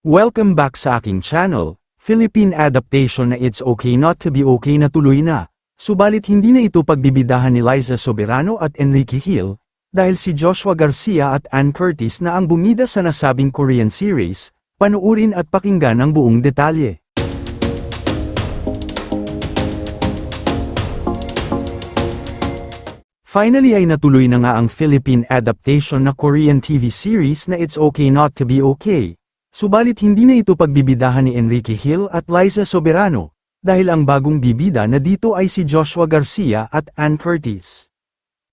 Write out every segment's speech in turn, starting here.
Welcome back sa aking channel. Philippine adaptation na It's Okay Not to Be Okay na tuloy na, subalit hindi na ito pagbibidahan ni Liza Soberano at Enrique Hill, dahil si Joshua Garcia at Ann Curtis na ang bumida sa nasabing Korean series. Panuurin at pakinggan ang buong detalye. Finally ay natuloy na nga ang Philippine adaptation na Korean TV series na It's Okay Not to Be Okay. Subalit hindi na ito pagbibidahan ni Enrique Hill at Liza Soberano, dahil ang bagong bibida na dito ay si Joshua Garcia at Ann Curtis.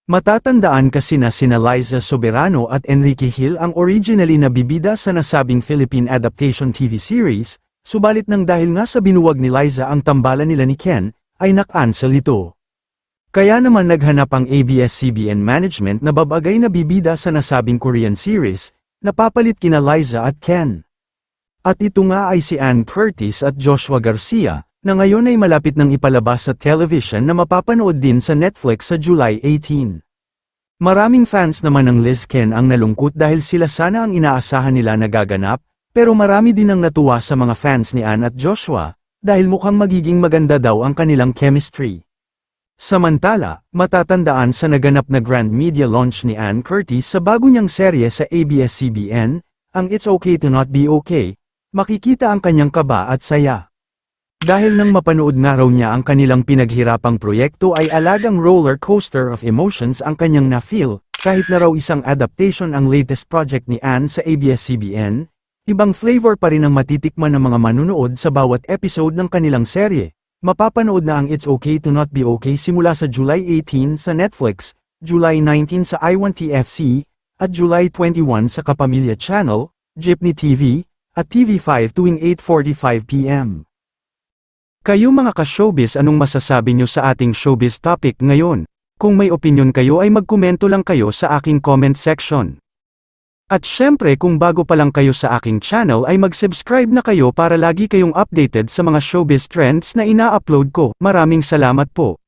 Matatandaan kasi na sina Liza Soberano at Enrique Hill ang originally na bibida sa nasabing Philippine adaptation TV series, subalit nang dahil nga sa binuwag ni Liza ang tambalan nila ni Ken, ay nak-cancel ito. Kaya naman naghanap ang ABS-CBN management na babagay na bibida sa nasabing Korean series, napapalit kina Liza at Ken. At ito nga ay si Ann Curtis at Joshua Garcia, na ngayon ay malapit nang ipalabas sa television na mapapanood din sa Netflix sa July 18. Maraming fans naman ng Liz Ken ang nalungkot dahil sila sana ang inaasahan nila na gaganap, pero marami din ang natuwa sa mga fans ni Ann at Joshua, dahil mukhang magiging maganda daw ang kanilang chemistry. Samantala, matatandaan sa naganap na grand media launch ni Ann Curtis sa bago niyang serye sa ABS-CBN, ang It's Okay to Not Be Okay, makikita ang kanyang kaba at saya. Dahil nang mapanood nga raw niya ang kanilang pinaghirapang proyekto ay alagang roller coaster of emotions ang kanyang na-feel, kahit na raw isang adaptation ang latest project ni Ann sa ABS-CBN, ibang flavor pa rin ang matitikman ng mga manunood sa bawat episode ng kanilang serye. Mapapanood na ang It's Okay to Not Be Okay simula sa July 18 sa Netflix, July 19 sa I1TFC, at July 21 sa Kapamilya Channel, Jeepney TV, at TV5 tuwing 8:45 p.m. Kayo mga ka-showbiz, anong masasabi nyo sa ating showbiz topic ngayon? Kung may opinion kayo ay magkomento lang kayo sa aking comment section. At syempre kung bago pa lang kayo sa aking channel ay mag-subscribe na kayo para lagi kayong updated sa mga showbiz trends na ina-upload ko. Maraming salamat po.